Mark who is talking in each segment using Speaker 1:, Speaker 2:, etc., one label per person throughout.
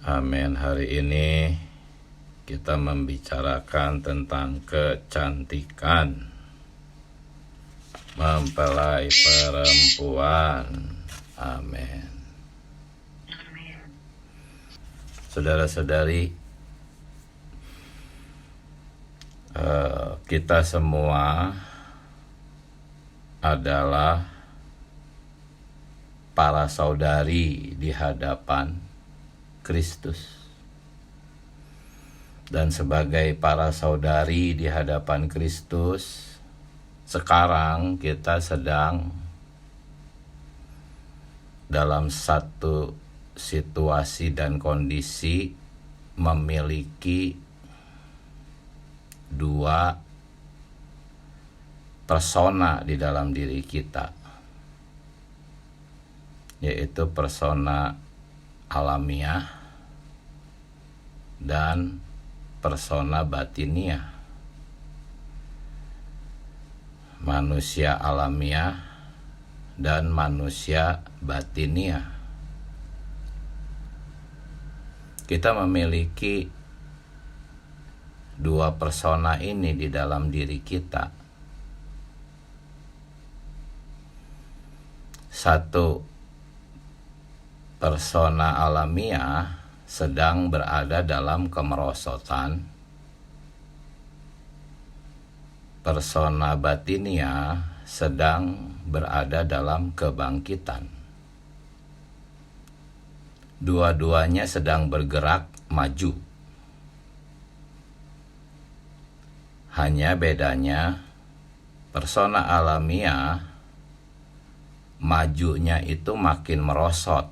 Speaker 1: Amin. Hari ini kita membicarakan tentang kecantikan mempelai perempuan. Amin. Saudara-saudari, kita semua adalah para saudari di hadapan Kristus. Dan sebagai para saudari di hadapan Kristus, sekarang kita sedang dalam satu situasi dan kondisi memiliki dua persona di dalam diri kita, yaitu persona alamiah dan persona batiniah. Manusia alamiah dan manusia batiniah. Kita memiliki dua persona ini di dalam diri kita. Satu persona alamiah sedang berada dalam kemerosotan. Persona batinia sedang berada dalam kebangkitan. Dua-duanya sedang bergerak maju. Hanya bedanya persona alamiah majunya itu makin merosot,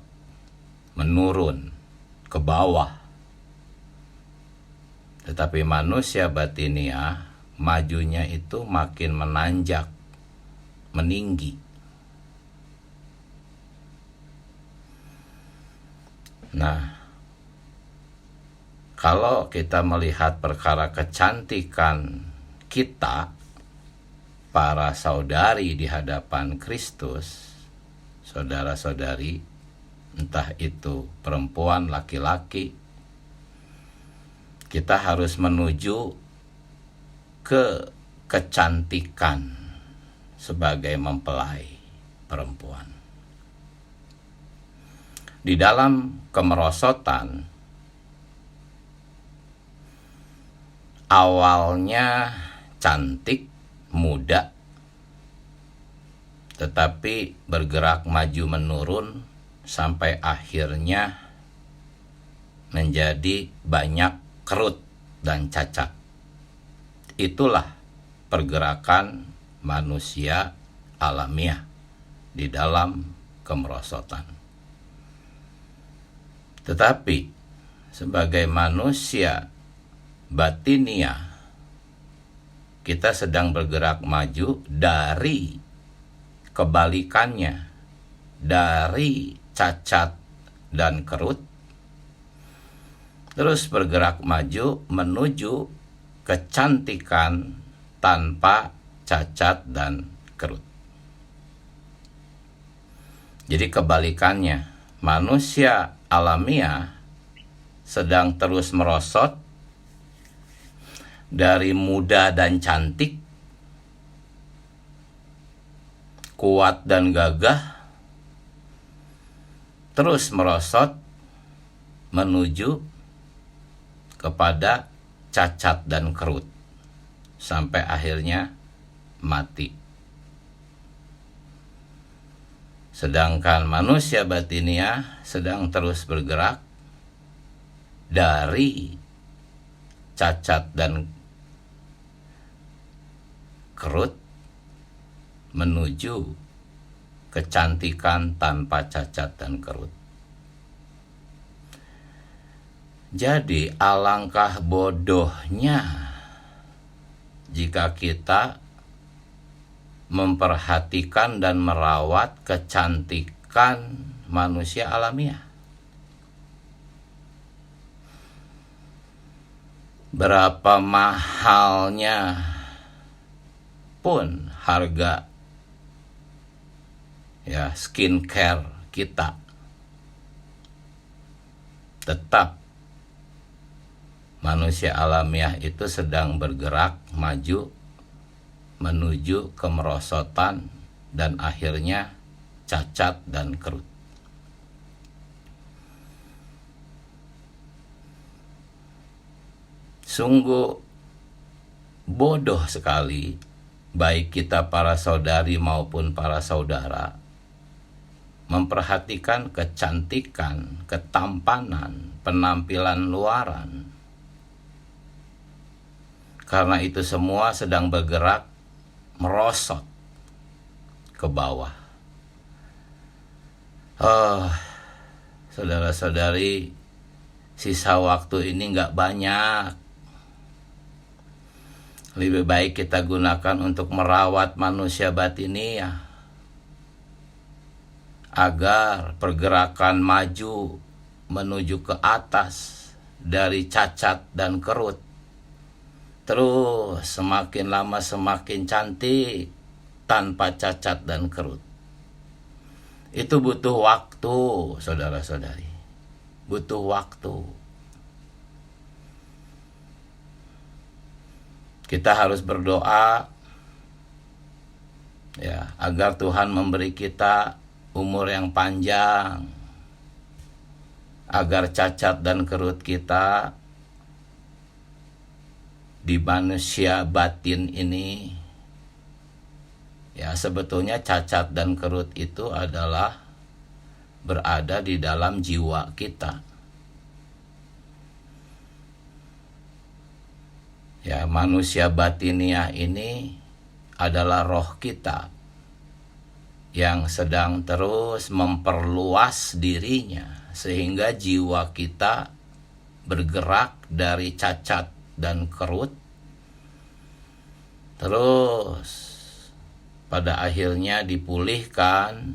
Speaker 1: menurun ke bawah. Tetapi manusia batinia majunya itu makin menanjak, meninggi. Nah, kalau kita melihat perkara kecantikan kita, para saudari di hadapan Kristus, saudara-saudari, entah itu perempuan, laki-laki, kita harus menuju ke kecantikan sebagai mempelai perempuan. Di dalam kemerosotan, awalnya cantik, muda, tetapi bergerak maju menurun sampai akhirnya menjadi banyak kerut dan cacat. Itulah pergerakan manusia alamiah di dalam kemerosotan. Tetapi sebagai manusia batinia, kita sedang bergerak maju dari kebalikannya, dari cacat dan kerut, terus bergerak maju menuju kecantikan tanpa cacat dan kerut. Jadi kebalikannya, manusia alamiah sedang terus merosot dari muda dan cantik, kuat dan gagah, terus merosot menuju kepada cacat dan kerut sampai akhirnya mati. Sedangkan manusia batinia sedang terus bergerak dari cacat dan kerut menuju kecantikan tanpa cacat dan kerut. Jadi alangkah bodohnya jika kita memperhatikan dan merawat kecantikan manusia alamiah. Berapa mahalnya pun harga skincare kita, tetap manusia alamiah itu sedang bergerak maju menuju kemerosotan dan akhirnya cacat dan kerut. Sungguh bodoh sekali baik kita para saudari maupun para saudara memperhatikan kecantikan, ketampanan, penampilan luaran. Karena itu semua sedang bergerak merosot ke bawah. Saudara-saudari, sisa waktu ini gak banyak. Lebih baik kita gunakan untuk merawat manusia batiniah, agar pergerakan maju menuju ke atas dari cacat dan kerut. Terus semakin lama semakin cantik tanpa cacat dan kerut. Itu butuh waktu, saudara-saudari. Butuh waktu. Kita harus berdoa ya, agar Tuhan memberi kita umur yang panjang, agar cacat dan kerut kita di manusia batin ini, ya sebetulnya cacat dan kerut itu adalah berada di dalam jiwa kita. Ya, manusia batiniah ini adalah roh kita yang sedang terus memperluas dirinya sehingga jiwa kita bergerak dari cacat dan kerut, terus pada akhirnya dipulihkan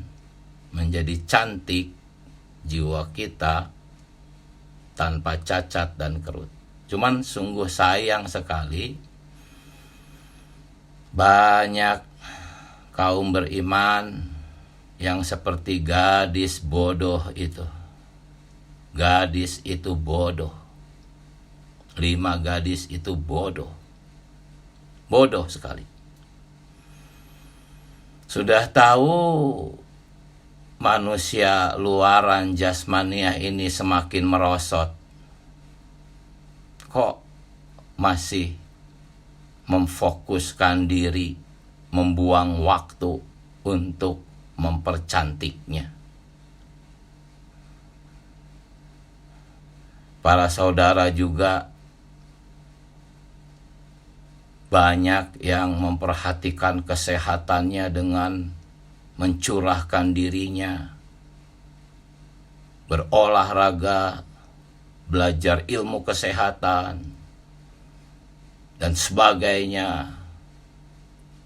Speaker 1: menjadi cantik jiwa kita tanpa cacat dan kerut. Cuman sungguh sayang sekali banyak kaum beriman yang seperti gadis bodoh itu. Gadis itu bodoh. 5 gadis itu bodoh. Bodoh sekali. Sudah tahu manusia luaran jasmania ini semakin merosot, kok masih memfokuskan diri, membuang waktu untuk mempercantiknya. Para saudara juga banyak yang memperhatikan kesehatannya dengan mencurahkan dirinya, berolahraga, belajar ilmu kesehatan, dan sebagainya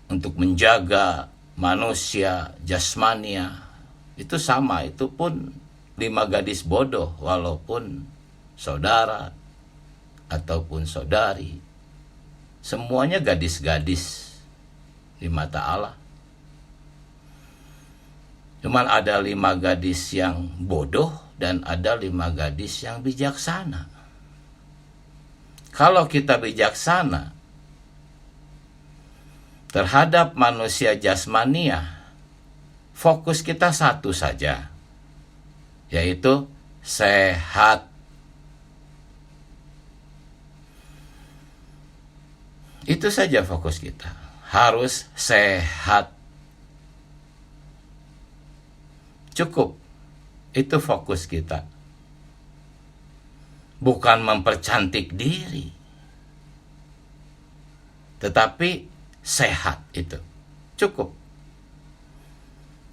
Speaker 1: untuk menjaga manusia jasmania. Itu sama, itu pun 5 gadis bodoh, walaupun saudara ataupun saudari. Semuanya gadis-gadis di mata Allah. Cuman ada 5 gadis yang bodoh dan ada 5 gadis yang bijaksana. Kalau kita bijaksana terhadap manusia jasmania, fokus kita satu saja, yaitu sehat. Itu saja fokus kita, harus sehat. Cukup, itu fokus kita. Bukan mempercantik diri, tetapi sehat itu cukup.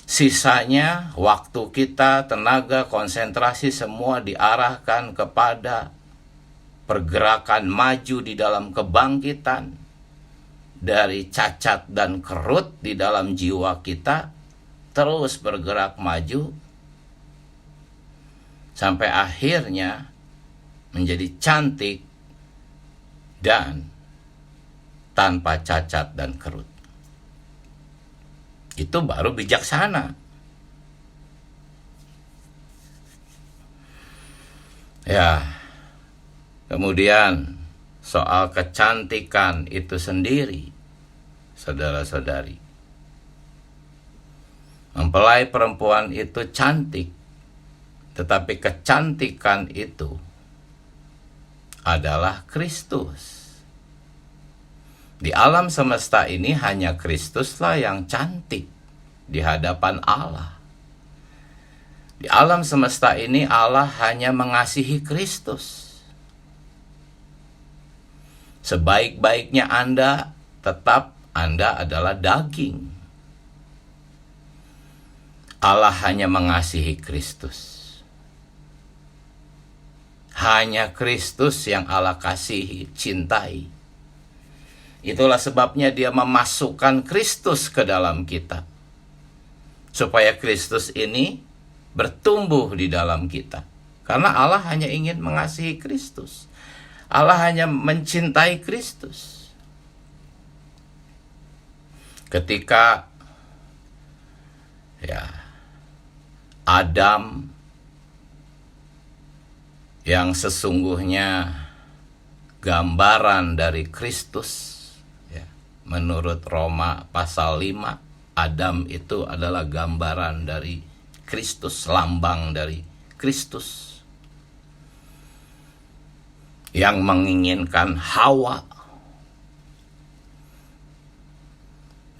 Speaker 1: Sisanya waktu kita, tenaga, konsentrasi semua diarahkan kepada pergerakan maju di dalam kebangkitan dari cacat dan kerut di dalam jiwa kita, terus bergerak maju sampai akhirnya menjadi cantik dan tanpa cacat dan kerut. Itu baru bijaksana. Ya, kemudian soal kecantikan itu sendiri, saudara-saudari. Mempelai perempuan itu cantik, tetapi kecantikan itu adalah Kristus. Di alam semesta ini hanya Kristuslah yang cantik di hadapan Allah. Di alam semesta ini Allah hanya mengasihi Kristus. Sebaik-baiknya Anda, tetap Anda adalah daging. Allah hanya mengasihi Kristus. Hanya Kristus yang Allah kasihi, cintai. Itulah sebabnya Dia memasukkan Kristus ke dalam kita, supaya Kristus ini bertumbuh di dalam kita. Karena Allah hanya ingin mengasihi Kristus. Allah hanya mencintai Kristus. Ketika Adam yang sesungguhnya gambaran dari Kristus, menurut Roma pasal 5, Adam itu adalah gambaran dari Kristus, lambang dari Kristus, yang menginginkan Hawa.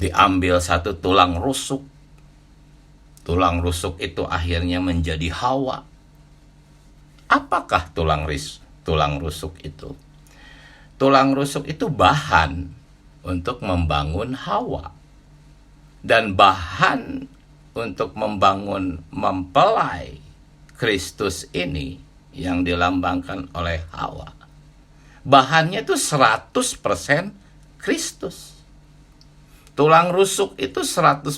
Speaker 1: Diambil satu tulang rusuk. Tulang rusuk itu akhirnya menjadi Hawa. Apakah tulang rusuk itu? Tulang rusuk itu bahan untuk membangun Hawa. Dan bahan untuk membangun mempelai Kristus ini yang dilambangkan oleh Hawa. Bahannya itu 100% Kristus. Tulang rusuk itu 100%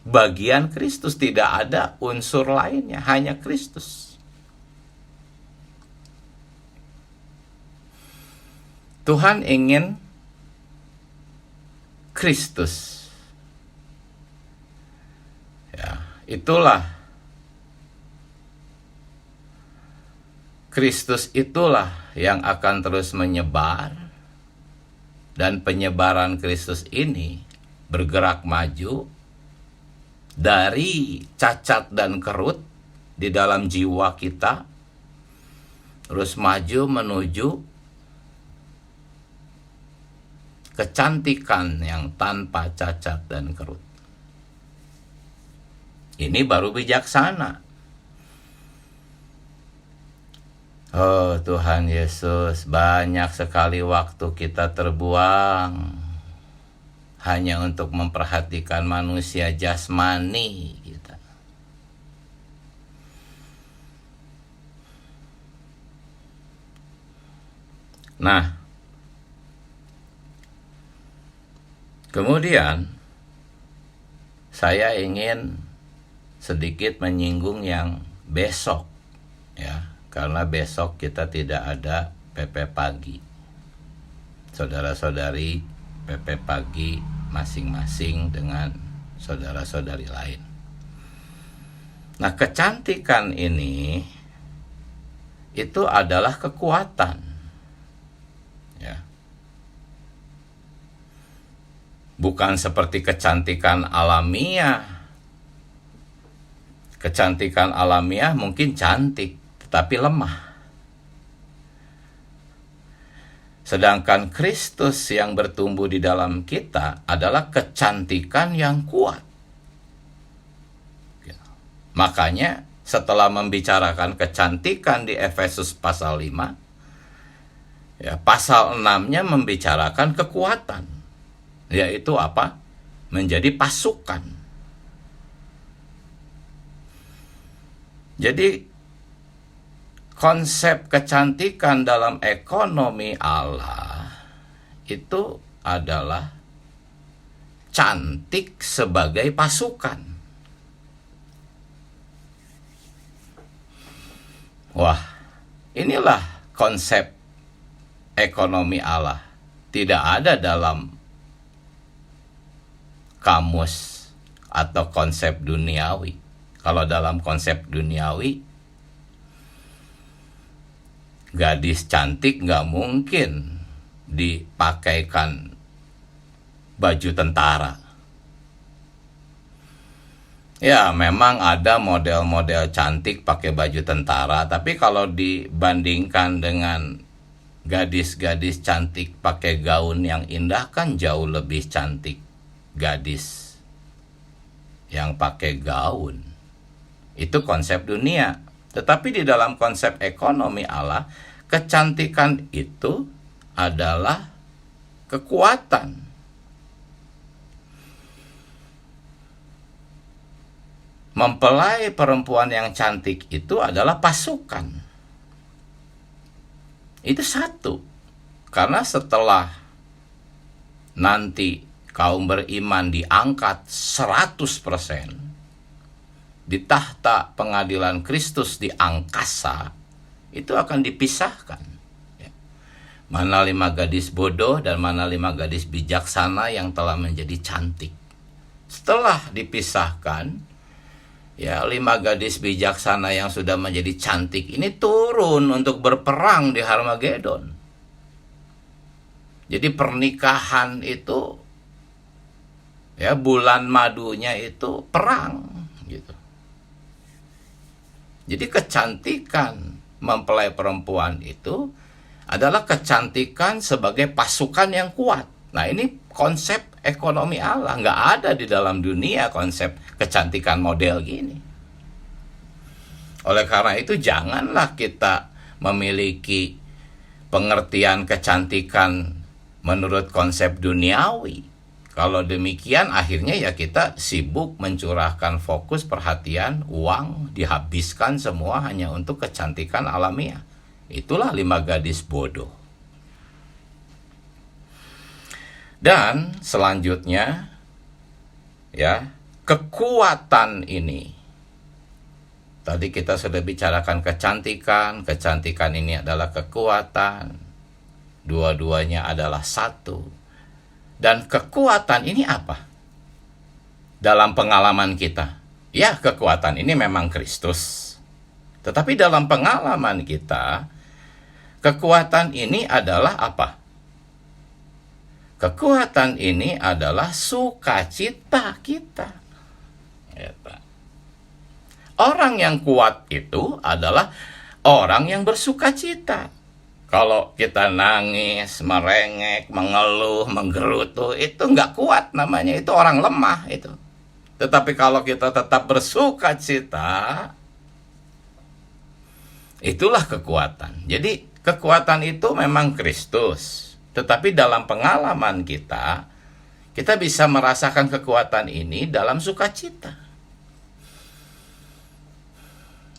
Speaker 1: bagian Kristus, tidak ada unsur lainnya, hanya Kristus. Tuhan ingin Kristus. Itulah Kristus, itulah yang akan terus menyebar, dan penyebaran Kristus ini bergerak maju dari cacat dan kerut di dalam jiwa kita, terus maju menuju kecantikan yang tanpa cacat dan kerut. Ini baru bijaksana. Oh Tuhan Yesus, banyak sekali waktu kita terbuang hanya untuk memperhatikan manusia jasmani kita. Nah, kemudian saya ingin sedikit menyinggung yang besok, karena besok kita tidak ada PP pagi. Saudara-saudari PP pagi masing-masing dengan saudara-saudari lain. Nah, kecantikan ini itu adalah kekuatan. Bukan seperti kecantikan alamiah. Kecantikan alamiah mungkin cantik, tetapi lemah. Sedangkan Kristus yang bertumbuh di dalam kita adalah kecantikan yang kuat. Makanya setelah membicarakan kecantikan di Efesus pasal 5, pasal 6-nya membicarakan kekuatan. Yaitu apa? Menjadi pasukan. Jadi konsep kecantikan dalam ekonomi Allah itu adalah cantik sebagai pasukan. Wah, inilah konsep ekonomi Allah. Tidak ada dalam kamus atau konsep duniawi. Kalau dalam konsep duniawi, gadis cantik nggak mungkin dipakaikan baju tentara. Ya, memang ada model-model cantik pakai baju tentara, tapi kalau dibandingkan dengan gadis-gadis cantik pakai gaun yang indah, kan jauh lebih cantik gadis yang pakai gaun. Itu konsep dunia. Tetapi di dalam konsep ekonomi Allah, kecantikan itu adalah kekuatan. Mempelai perempuan yang cantik itu adalah pasukan. Itu satu. Karena setelah nanti kaum beriman diangkat 100%, di tahta pengadilan Kristus di angkasa, itu akan dipisahkan. Mana 5 gadis bodoh dan mana 5 gadis bijaksana yang telah menjadi cantik. Setelah dipisahkan, ya, 5 gadis bijaksana yang sudah menjadi cantik ini turun untuk berperang di Harmagedon. Jadi pernikahan itu, ya, bulan madunya itu perang gitu. Jadi kecantikan mempelai perempuan itu adalah kecantikan sebagai pasukan yang kuat. Nah, ini konsep ekonomi Allah. Nggak ada di dalam dunia konsep kecantikan model gini. Oleh karena itu, janganlah kita memiliki pengertian kecantikan menurut konsep duniawi. Kalau demikian, akhirnya ya kita sibuk mencurahkan fokus perhatian, uang dihabiskan semua hanya untuk kecantikan alamiah. Itulah 5 gadis bodoh. Dan selanjutnya, ya, kekuatan ini. Tadi kita sudah bicarakan kecantikan. Kecantikan ini adalah kekuatan. Dua-duanya adalah satu. Dan kekuatan ini apa? Dalam pengalaman kita, ya, kekuatan ini memang Kristus. Tetapi dalam pengalaman kita, kekuatan ini adalah apa? Kekuatan ini adalah sukacita kita. Orang yang kuat itu adalah orang yang bersukacita. Kalau kita nangis, merengek, mengeluh, menggerutu, itu nggak kuat namanya, itu orang lemah itu. Tetapi kalau kita tetap bersukacita, itulah kekuatan. Jadi kekuatan itu memang Kristus. Tetapi dalam pengalaman kita bisa merasakan kekuatan ini dalam sukacita.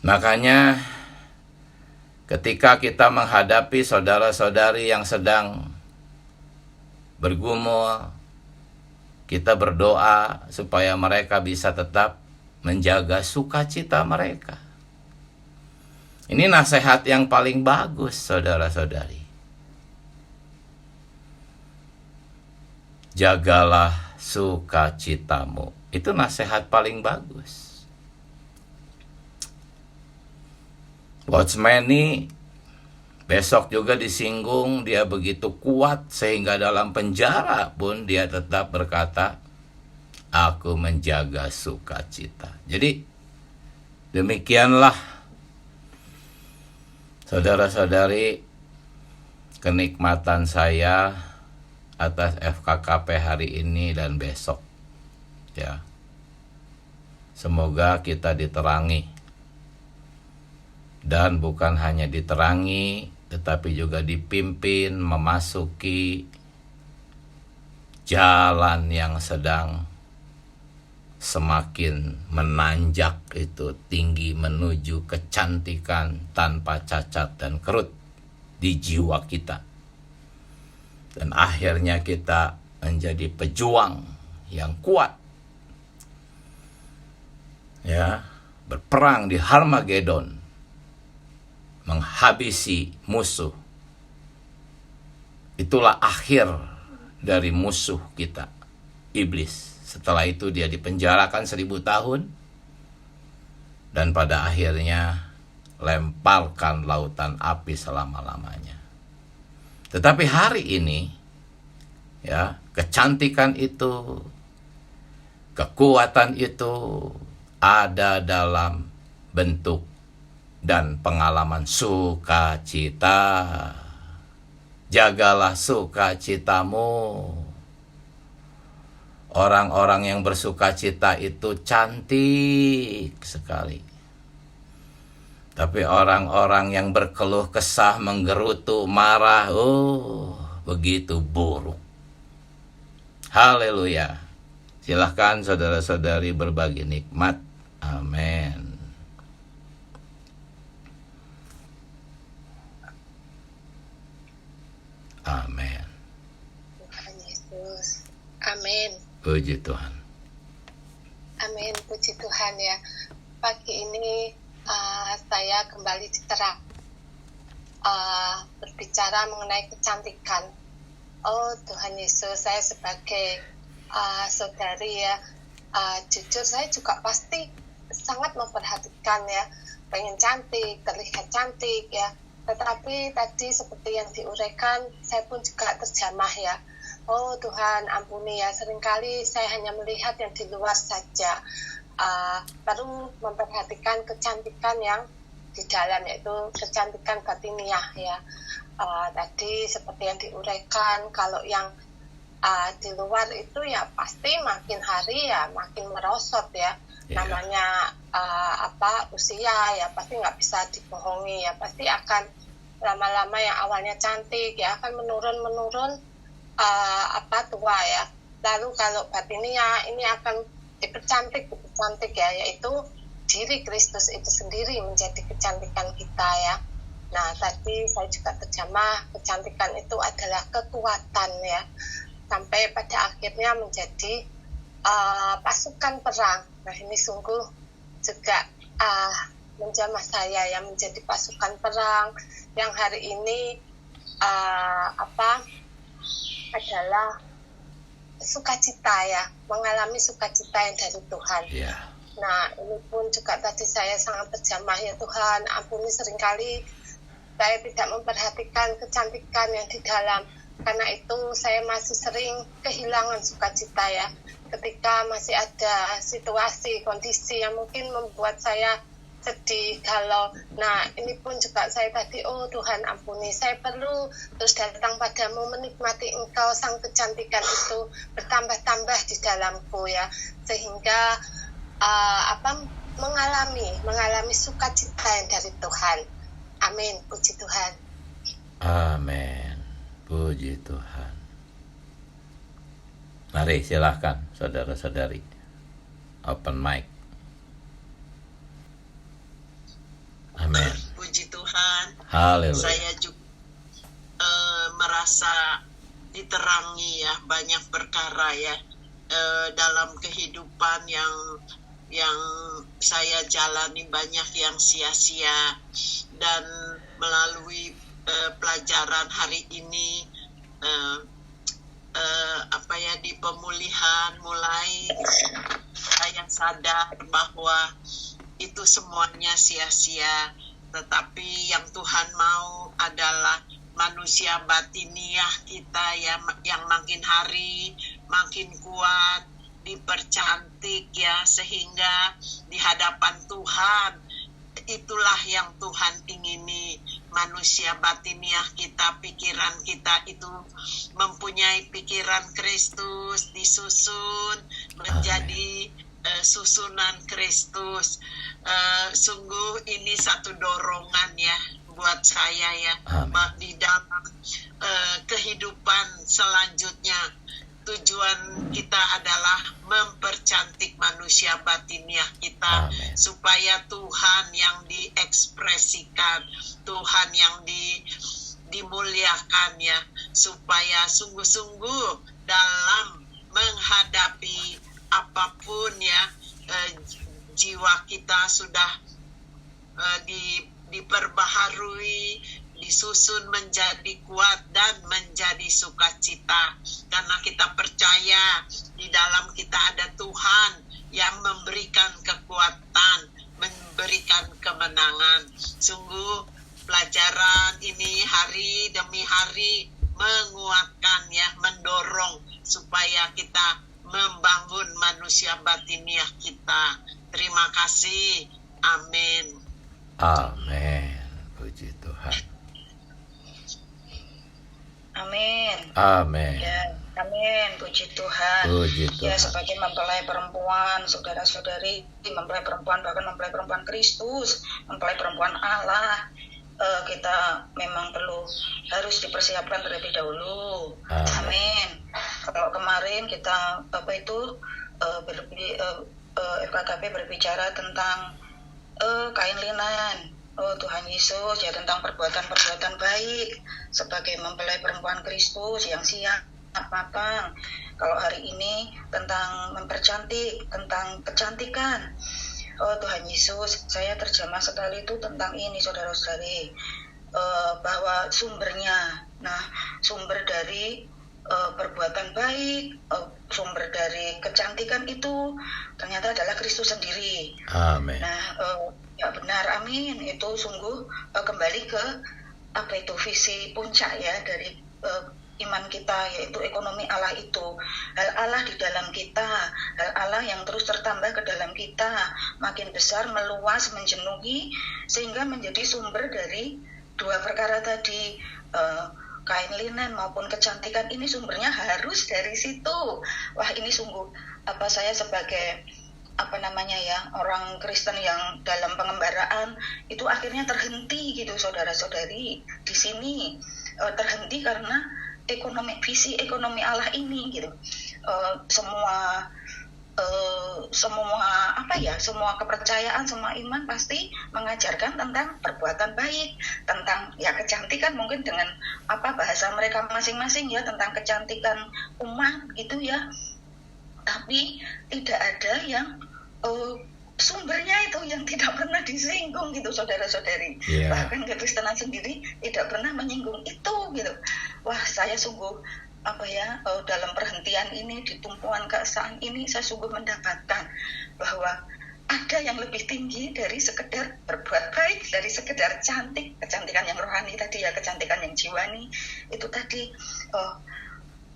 Speaker 1: Makanya ketika kita menghadapi saudara-saudari yang sedang bergumul, kita berdoa supaya mereka bisa tetap menjaga sukacita mereka. Ini nasihat yang paling bagus, saudara-saudari. Jagalah sukacitamu. Itu nasihat paling bagus. Watchman ini besok juga disinggung, dia begitu kuat sehingga dalam penjara pun dia tetap berkata, aku menjaga sukacita. Jadi demikianlah saudara-saudari kenikmatan saya atas FKKP hari ini dan besok. Ya. Semoga kita diterangi. Dan bukan hanya diterangi, tetapi juga dipimpin memasuki jalan yang sedang semakin menanjak itu tinggi menuju kecantikan tanpa cacat dan kerut di jiwa kita. Dan akhirnya kita menjadi pejuang yang kuat. Ya, berperang di Harmagedon, menghabisi musuh. Itulah akhir dari musuh kita, iblis. Setelah itu dia dipenjarakan 1000 tahun. Dan pada akhirnya lemparkan lautan api selama-lamanya. Tetapi hari ini, ya, kecantikan itu, kekuatan itu ada dalam bentuk dan pengalaman sukacita. Jagalah sukacitamu. Orang-orang yang bersukacita itu cantik sekali. Tapi orang-orang yang berkeluh kesah, menggerutu, marah, begitu buruk. Haleluya. Silahkan saudara-saudari berbagi nikmat. Amin. Amin.
Speaker 2: Tuhan Yesus. Amin.
Speaker 1: Puji Tuhan.
Speaker 2: Amin. Puji Tuhan ya. Pagi ini saya kembali diterang berbicara mengenai kecantikan. Oh Tuhan Yesus, saya sebagai saudari ya, jujur saya juga pasti sangat memperhatikan ya, pengen cantik, terlihat cantik ya. Tetapi tadi seperti yang diuraikan, saya pun juga terjamah ya. Oh Tuhan, ampuni ya, seringkali saya hanya melihat yang di luar saja, baru memperhatikan kecantikan yang di dalam, yaitu kecantikan batiniah ya. Tadi seperti yang diuraikan, kalau yang di luar itu ya pasti makin hari ya makin merosot ya. Namanya usia ya pasti nggak bisa dibohongi ya, pasti akan lama-lama yang awalnya cantik ya akan menurun tua ya. Lalu kalau batiniah ini akan dipercantik ya, yaitu diri Kristus itu sendiri menjadi kecantikan kita ya. Nah tadi saya juga terjemah kecantikan itu adalah kekuatan ya, sampai pada akhirnya menjadi pasukan perang. Nah ini sungguh juga menjamah saya ya, menjadi pasukan perang yang hari ini adalah sukacita ya, mengalami sukacita yang dari Tuhan.
Speaker 1: Yeah.
Speaker 2: Nah ini pun juga tadi saya sangat terjamah ya, Tuhan ampuni seringkali saya tidak memperhatikan kecantikan yang di dalam. Karena itu saya masih sering kehilangan sukacita ya, ketika masih ada situasi, kondisi yang mungkin membuat saya sedih, galau. Nah ini pun juga saya tadi, oh Tuhan ampuni, saya perlu terus datang padamu, menikmati Engkau, sang kecantikan itu bertambah-tambah di dalamku ya, sehingga mengalami sukacita yang dari Tuhan. Amin, puji Tuhan.
Speaker 1: Amin. Puji Tuhan. Mari silahkan saudara-saudari, open mic. Amin.
Speaker 3: Puji Tuhan.
Speaker 1: Haleluya.
Speaker 3: Saya juga merasa diterangi ya, banyak perkara ya dalam kehidupan yang saya jalani, banyak yang sia-sia, dan melalui pelajaran hari ini di pemulihan mulai saya sadar bahwa itu semuanya sia-sia, tetapi yang Tuhan mau adalah manusia batiniah kita yang makin hari makin kuat, dipercantik ya, sehingga di hadapan Tuhan itulah yang Tuhan ingini, manusia batiniah kita, pikiran kita itu mempunyai pikiran Kristus, disusun menjadi susunan Kristus. Sungguh ini satu dorongan ya buat saya ya. Di dalam kehidupan selanjutnya, tujuan kita adalah mempercantik manusia batiniah kita. Amen. Supaya Tuhan yang diekspresikan, Tuhan yang dimuliakan ya, supaya sungguh-sungguh dalam menghadapi apapun ya, jiwa kita sudah diperbaharui, disusun menjadi kuat dan menjadi sukacita, karena kita percaya di dalam kita ada Tuhan yang memberikan kekuatan, memberikan kemenangan. Sungguh pelajaran ini hari demi hari menguatkan ya, mendorong supaya kita membangun manusia batiniah kita. Terima kasih. Amin.
Speaker 1: Amin. Puji Tuhan.
Speaker 4: Amin.
Speaker 1: Amin.
Speaker 4: Ya, amin. Puji Tuhan.
Speaker 1: Puji
Speaker 4: Ya,
Speaker 1: Tuhan.
Speaker 4: sebagai mempelai perempuan, saudara-saudari, mempelai perempuan, bahkan mempelai perempuan Kristus, mempelai perempuan Allah, kita memang harus dipersiapkan terlebih dahulu. Amin. Kalau kemarin kita FKKP berbicara tentang kain linan. Tuhan Yesus ya, tentang perbuatan-perbuatan baik sebagai mempelai perempuan Kristus yang siap matang. Kalau hari ini tentang mempercantik, tentang kecantikan. Tuhan Yesus, saya terjemah sekali itu tentang ini, saudara-saudari, bahwa sumbernya, sumber dari perbuatan baik, sumber dari kecantikan itu ternyata adalah Kristus sendiri.
Speaker 1: Amin.
Speaker 4: Ya benar, amin. Itu sungguh kembali ke visi puncak ya dari iman kita, yaitu ekonomi Allah itu. Hal Allah di dalam kita, hal Allah yang terus tertambah ke dalam kita, makin besar, meluas, menjenuhi, sehingga menjadi sumber dari dua perkara tadi, kain linen maupun kecantikan. Ini sumbernya harus dari situ. Wah, ini sungguh saya sebagai orang Kristen yang dalam pengembaraan itu akhirnya terhenti gitu, saudara-saudari, di sini terhenti karena visi ekonomi Allah ini gitu. Semua kepercayaan, semua iman pasti mengajarkan tentang perbuatan baik, tentang ya kecantikan, mungkin dengan bahasa mereka masing-masing ya, tentang kecantikan umat gitu ya. Tapi tidak ada yang sumbernya itu yang tidak pernah disinggung gitu, saudara-saudari.
Speaker 1: Yeah.
Speaker 4: Bahkan Kekristenan sendiri tidak pernah menyinggung itu gitu. Wah, saya sungguh dalam perhentian ini, di tumpuan keesaan ini, saya sungguh mendapatkan bahwa ada yang lebih tinggi dari sekedar berbuat baik, dari sekedar cantik, kecantikan yang rohani tadi ya, kecantikan yang jiwani itu tadi.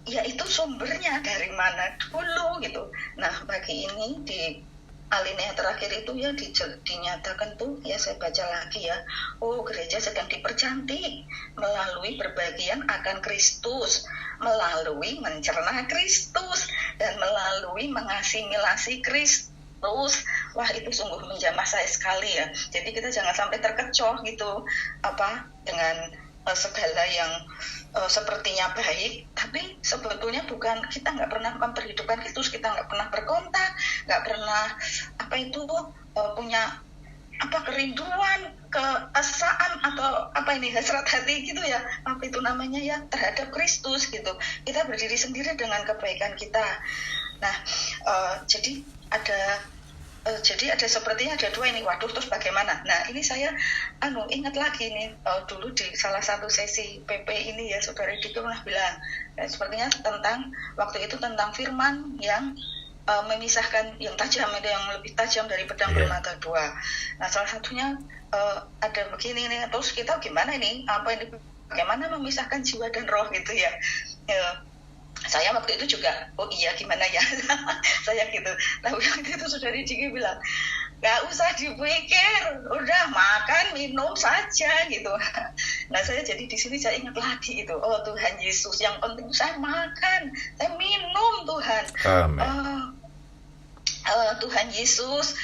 Speaker 4: Ya itu sumbernya dari mana dulu gitu. Nah, bagi ini di alinea terakhir itu ya dinyatakan tuh ya, saya baca lagi ya. Gereja sedang dipercantik melalui berbagian akan Kristus, melalui mencerna Kristus, dan melalui mengasimilasi Kristus. Wah, itu sungguh menjamah saya sekali ya. Jadi kita jangan sampai terkecoh gitu dengan segala yang sepertinya baik, tapi sebetulnya bukan. Kita nggak pernah memperhidupkan Kristus, kita nggak pernah berkontak, nggak pernah punya kerinduan, keesaan atau hasrat hati gitu ya, itu namanya ya, terhadap Kristus gitu. Kita berdiri sendiri dengan kebaikan kita. Nah, jadi ada sepertinya ada dua ini. Waduh, terus bagaimana? Nah, ini saya ingat lagi nih, dulu di salah satu sesi PP ini ya, saudara Diki pernah bilang sepertinya waktu itu tentang firman yang memisahkan, yang tajam, itu yang lebih tajam dari pedang bermata dua. Nah, salah satunya ada begini nih. Terus kita gimana ini? Bagaimana memisahkan jiwa dan roh gitu ya? Saya waktu itu juga, gimana ya? Saya gitu. Tapi waktu itu saudari Ciki bilang, gak usah dipikir, udah makan, minum saja gitu. Nah, saya jadi di sini saya ingat lagi itu. Tuhan Yesus, yang penting saya makan, saya minum Tuhan. Tuhan Yesus,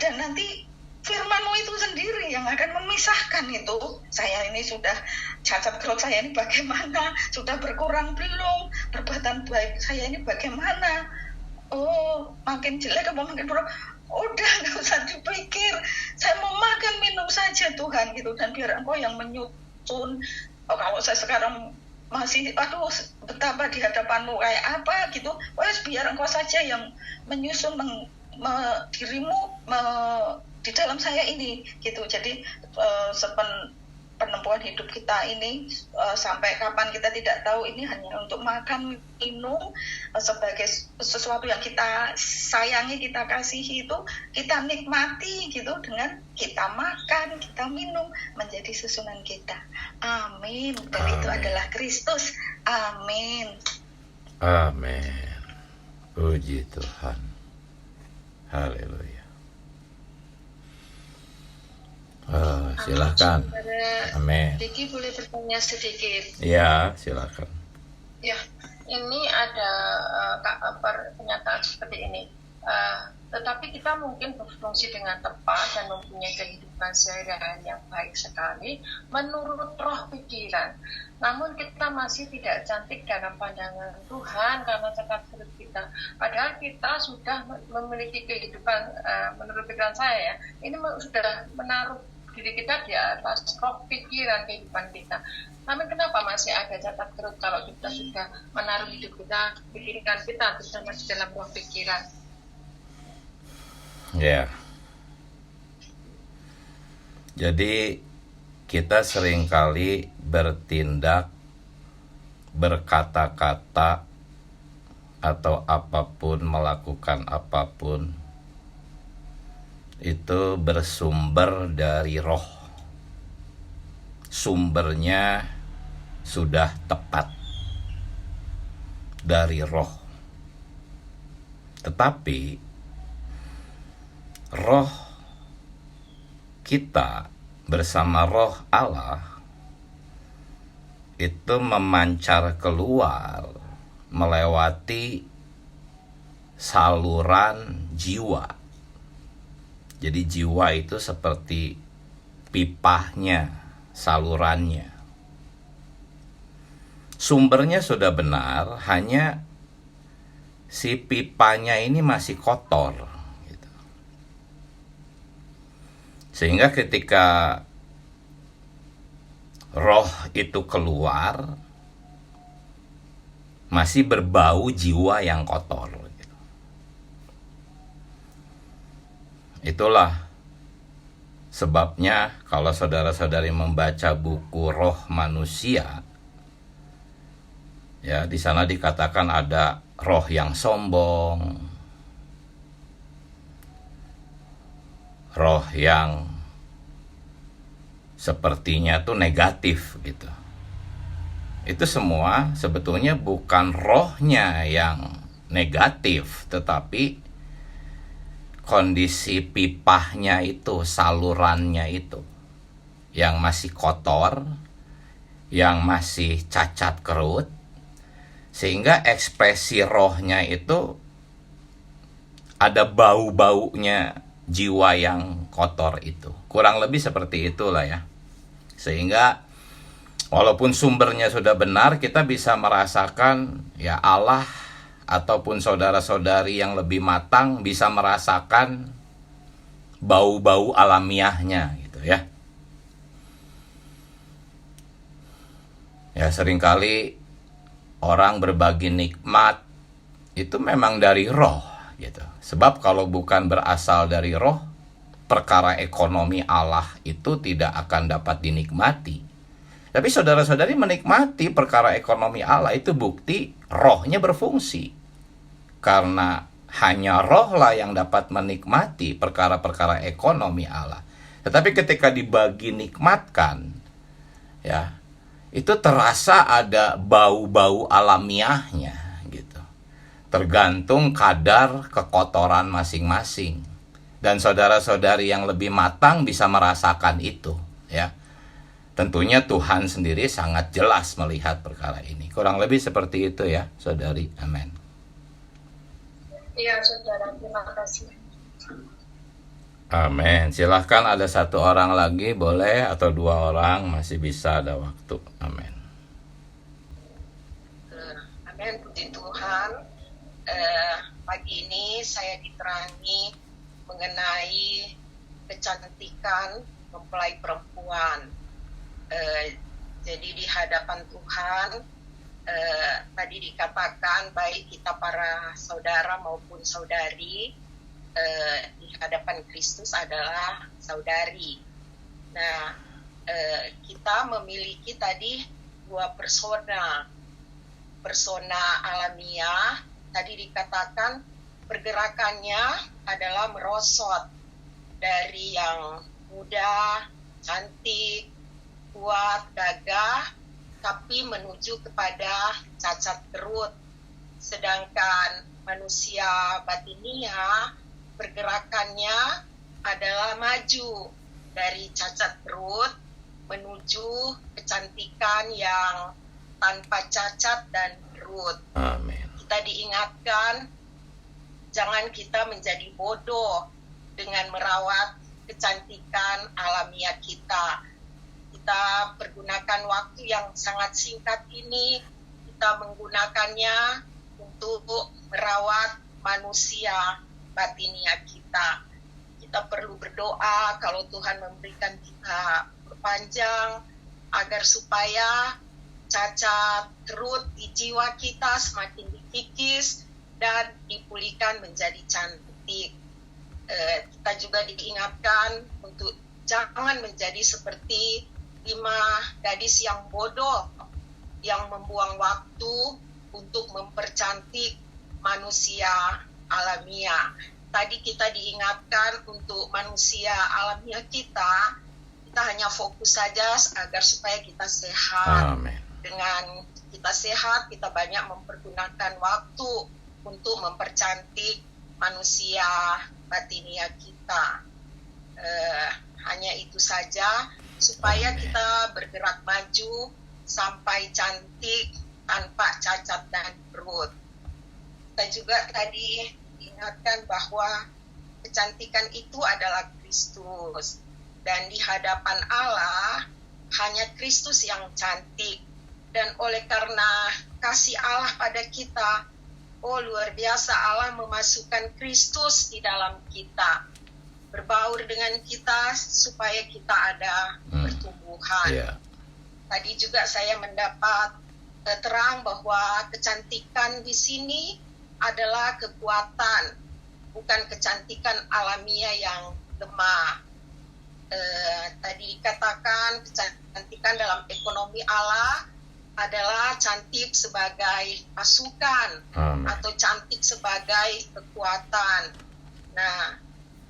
Speaker 4: dan nanti firman-Mu itu sendiri yang akan memisahkan itu. Saya ini sudah cacat kerut, saya ini bagaimana? Sudah berkurang belum? Perbuatan baik saya ini bagaimana? Makin jelek apa makin buruk? Udah, gak usah dipikir. Saya mau makan minum saja Tuhan gitu. Dan biar Engkau yang menyusun. Kalau saya sekarang masih betapa di hadapan-Mu kayak apa gitu, biar Engkau saja yang menyusun dirimu di dalam saya ini gitu. Jadi kemampuan hidup kita ini sampai kapan kita tidak tahu, ini hanya untuk makan, minum, sebagai sesuatu yang kita sayangi, kita kasihi, itu kita nikmati gitu dengan kita makan, kita minum, menjadi susunan kita. Amin. Dan itu adalah Kristus. Amin.
Speaker 1: Amin. Puji Tuhan. Haleluya. Silakan. Amin.
Speaker 2: Diki boleh bertanya sedikit?
Speaker 1: Ya, silakan.
Speaker 2: Ya, ini ada pernyataan seperti ini. Tetapi kita mungkin berfungsi dengan tepat dan mempunyai kehidupan sehari-hari yang baik sekali menurut roh pikiran. Namun kita masih tidak cantik dalam pandangan Tuhan karena cacat perut kita. Padahal kita sudah memiliki kehidupan, menurut pikiran saya ya, ini sudah menaruh diri kita di atas roh pikiran kehidupan kita. Namun kenapa masih ada cacat perut kalau kita sudah menaruh hidup kita, pikiran kita bersama di dalam roh pikiran?
Speaker 1: Ya. Jadi kita seringkali bertindak, berkata-kata, atau apapun, melakukan apapun, itu bersumber dari roh. Sumbernya sudah tepat dari roh. Tetapi roh kita bersama roh Allah itu memancar keluar melewati saluran jiwa. Jadi jiwa itu seperti pipahnya, salurannya. Sumbernya sudah benar, hanya si pipanya ini masih kotor. Gitu. Sehingga ketika roh itu keluar, masih berbau jiwa yang kotor. Gitu. Itulah sebabnya kalau saudara-saudari membaca buku Roh Manusia, ya di sana dikatakan ada roh yang sombong, roh yang sepertinya tuh negatif gitu. Itu semua sebetulnya bukan rohnya yang negatif, tetapi kondisi pipahnya itu, salurannya itu yang masih kotor, yang masih cacat kerut, sehingga ekspresi rohnya itu ada bau-baunya jiwa yang kotor itu. Kurang lebih seperti itulah ya. Sehingga walaupun sumbernya sudah benar, kita bisa merasakan ya Allah ataupun saudara-saudari yang lebih matang bisa merasakan bau-bau alamiahnya gitu ya. Ya seringkali orang berbagi nikmat itu memang dari roh gitu. Sebab kalau bukan berasal dari roh, perkara ekonomi Allah itu tidak akan dapat dinikmati. Tapi saudara-saudari menikmati perkara ekonomi Allah itu bukti rohnya berfungsi. Karena hanya roh lah yang dapat menikmati perkara-perkara ekonomi Allah. Tetapi ketika dibagi nikmatkan, ya, itu terasa ada bau-bau alamiahnya gitu. Tergantung kadar kekotoran masing-masing. Dan saudara-saudari yang lebih matang bisa merasakan itu, ya. Tentunya Tuhan sendiri sangat jelas melihat perkara ini. Kurang lebih seperti itu ya, saudari. Amin.
Speaker 2: Iya, saudara. Terima kasih.
Speaker 1: Amin. Silahkan ada satu orang lagi boleh, atau dua orang, masih bisa ada waktu. Amin.
Speaker 3: Amin, puji Tuhan. Pagi ini saya diterangi mengenai kecantikan mempelai perempuan. Jadi di hadapan Tuhan tadi dikatakan baik kita para saudara maupun saudari di hadapan Kristus adalah saudari. Nah, kita kita memiliki tadi dua persona alamiah. Tadi dikatakan pergerakannya adalah merosot dari yang muda, cantik, kuat, gagah, tapi menuju kepada cacat perut. Sedangkan manusia batinia pergerakannya adalah maju dari cacat perut menuju kecantikan yang tanpa cacat dan perut.
Speaker 1: Amin.
Speaker 3: Kita diingatkan jangan kita menjadi bodoh dengan merawat kecantikan alamiah kita. Kita pergunakan waktu yang sangat singkat ini, kita menggunakannya untuk merawat manusia batinia kita. Kita perlu berdoa kalau Tuhan memberikan kita berpanjang agar supaya cacat perut di jiwa kita semakin dikikis dan dipulihkan menjadi cantik. Kita juga diingatkan untuk jangan menjadi seperti 5 gadis yang bodoh yang membuang waktu untuk mempercantik manusia alamiah. Tadi kita diingatkan untuk manusia alamiah kita hanya fokus saja agar supaya kita sehat.
Speaker 1: Amin.
Speaker 3: Dengan kita sehat, kita banyak mempergunakan waktu untuk mempercantik manusia batinia kita. Hanya itu saja, supaya kita bergerak maju sampai cantik tanpa cacat dan perut. Kita juga tadi diingatkan bahwa kecantikan itu adalah Kristus. Dan di hadapan Allah, hanya Kristus yang cantik. Dan oleh karena kasih Allah pada kita, oh luar biasa, Allah memasukkan Kristus di dalam kita. Berbaur dengan kita supaya kita ada pertumbuhan.
Speaker 1: Yeah.
Speaker 3: Tadi juga saya mendapat terang bahwa kecantikan di sini adalah kekuatan, bukan kecantikan alamiah yang lemah. Tadi dikatakan kecantikan dalam ekonomi Allah adalah cantik sebagai pasukan atau cantik sebagai kekuatan. Nah,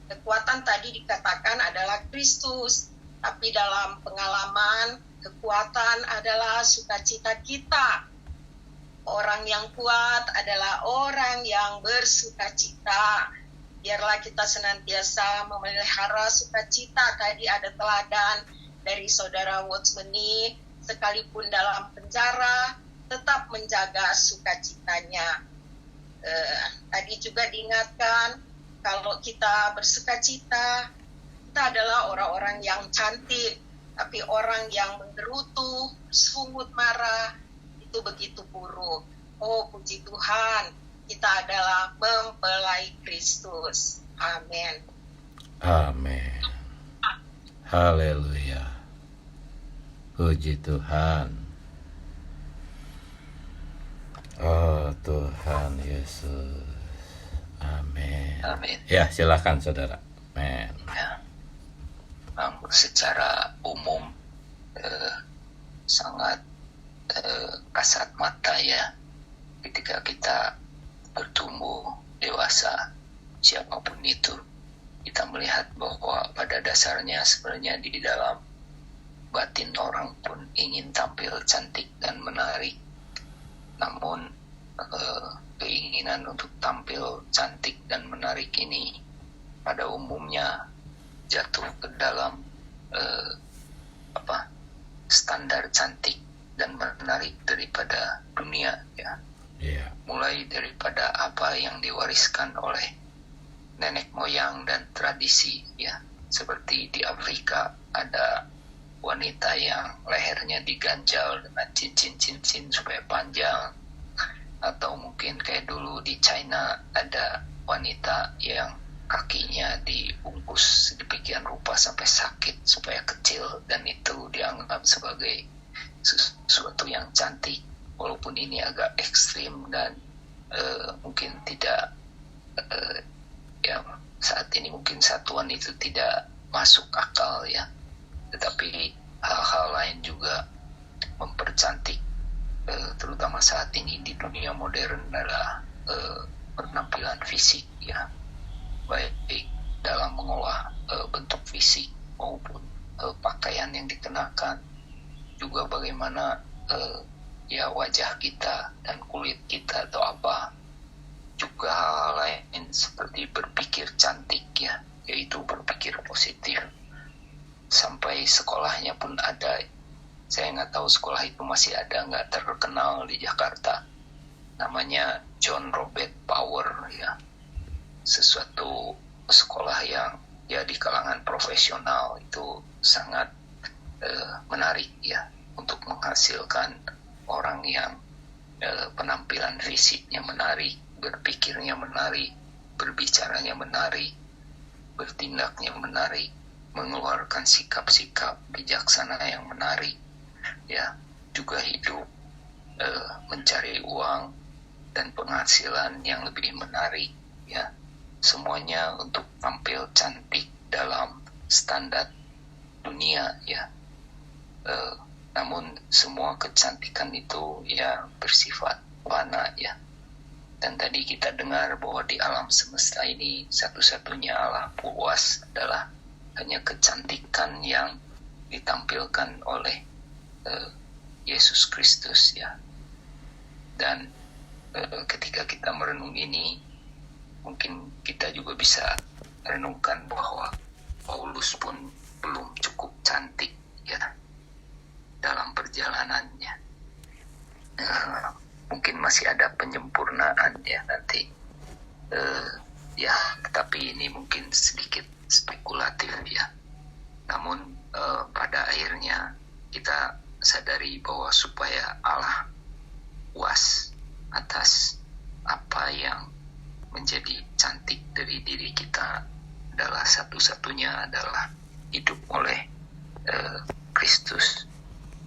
Speaker 3: kekuatan tadi dikatakan adalah Kristus, tapi dalam pengalaman kekuatan adalah sukacita kita. Orang yang kuat adalah orang yang bersukacita. Biarlah kita senantiasa memelihara sukacita. Tadi ada teladan dari saudara Watchmeni, sekalipun dalam penjara, tetap menjaga sukacitanya. Tadi juga diingatkan, kalau kita bersukacita, kita adalah orang-orang yang cantik, tapi orang yang menggerutu, sungut marah, itu begitu buruk. Oh, puji Tuhan, kita adalah mempelai Kristus. Amin.
Speaker 1: Amin. Haleluya. Puji Tuhan. Oh Tuhan Yesus. Amin.
Speaker 5: Amin.
Speaker 1: Ya, silakan saudara. Amin.
Speaker 5: Ya. Secara umum sangat kasat mata ya, ketika kita bertumbuh dewasa, siapapun itu, kita melihat bahwa pada dasarnya sebenarnya di dalam batin orang pun ingin tampil cantik dan menarik. Namun keinginan untuk tampil cantik dan menarik ini pada umumnya jatuh ke dalam standar cantik dan menarik daripada dunia ya.
Speaker 1: Yeah.
Speaker 5: Mulai daripada apa yang diwariskan oleh nenek moyang dan tradisi ya. Seperti di Afrika ada wanita yang lehernya diganjal dengan cincin-cincin supaya panjang, atau mungkin kayak dulu di China ada wanita yang kakinya dibungkus demikian rupa sampai sakit supaya kecil, dan itu dianggap sebagai sesuatu yang cantik, walaupun ini agak ekstrim dan mungkin tidak ya saat ini mungkin satuan itu tidak masuk akal ya, tetapi hal-hal lain juga terutama saat ini di dunia modern adalah penampilan fisik ya, baik dalam mengolah bentuk fisik maupun pakaian yang dikenakan, juga bagaimana ya wajah kita dan kulit kita atau apa, juga hal lain seperti berpikir cantik ya, yaitu berpikir positif. Sampai sekolahnya pun ada, saya nggak tahu sekolah itu masih ada nggak, terkenal di Jakarta, namanya John Robert Power ya, sesuatu sekolah yang ya di kalangan profesional itu sangat menarik ya, untuk menghasilkan orang yang penampilan fisiknya menarik, berpikirnya menarik, berbicaranya menarik, bertindaknya menarik, mengeluarkan sikap-sikap bijaksana yang menarik ya, juga hidup mencari uang dan penghasilan yang lebih menarik ya, semuanya untuk tampil cantik dalam standar dunia ya. Namun semua kecantikan itu ya bersifat fana ya. Dan tadi kita dengar bahwa di alam semesta ini satu-satunya Allah puas adalah hanya kecantikan yang ditampilkan oleh Yesus Kristus ya. Dan ketika kita merenung ini, mungkin kita juga bisa renungkan bahwa Paulus pun belum cukup cantik ya dalam perjalanannya. Mungkin masih ada penyempurnaan ya nanti ya, tapi ini mungkin sedikit spekulatif ya. Namun pada akhirnya kita sadari bahwa supaya Allah puas atas apa yang menjadi cantik dari diri kita adalah satu-satunya adalah hidup oleh Kristus,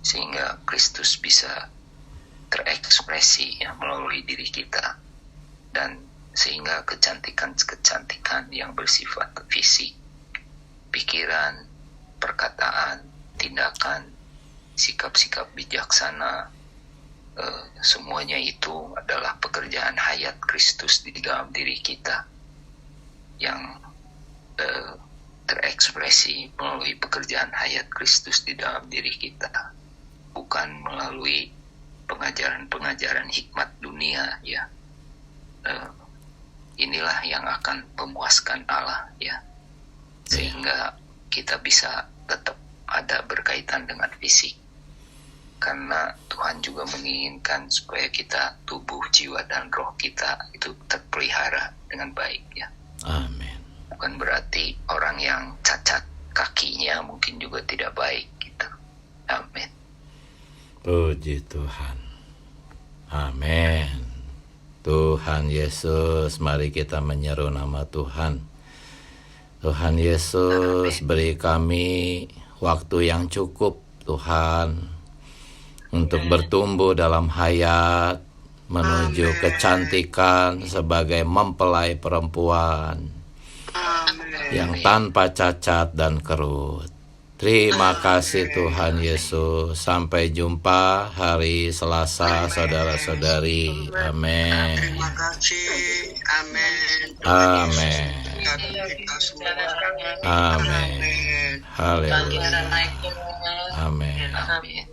Speaker 5: sehingga Kristus bisa terekspresi ya melalui diri kita, dan sehingga kecantikan yang bersifat fisik, pikiran, perkataan, tindakan, sikap-sikap bijaksana, semuanya itu adalah pekerjaan hayat Kristus di dalam diri kita yang terekspresi melalui pekerjaan hayat Kristus di dalam diri kita, bukan melalui pengajaran-pengajaran hikmat dunia ya. Inilah yang akan memuaskan Allah ya, sehingga kita bisa tetap ada berkaitan dengan fisik, karena Tuhan juga menginginkan supaya kita, tubuh, jiwa, dan roh kita itu terpelihara dengan baik ya.
Speaker 1: Amin.
Speaker 5: Bukan berarti orang yang cacat kakinya mungkin juga tidak baik gitu. Amin.
Speaker 1: Puji Tuhan. Amin. Tuhan Yesus, mari kita menyeru nama Tuhan. Tuhan Yesus, beri kami waktu yang cukup Tuhan, untuk bertumbuh dalam hayat menuju kecantikan sebagai mempelai perempuan yang tanpa cacat dan kerut. Terima kasih Tuhan Yesus. Sampai jumpa hari Selasa, saudara-saudari. Amin.
Speaker 6: Terima kasih. Amin.
Speaker 1: Amin.
Speaker 6: Kita semua.
Speaker 1: Amin. Haleluya.
Speaker 6: Amin.
Speaker 1: Amin.
Speaker 5: Amin.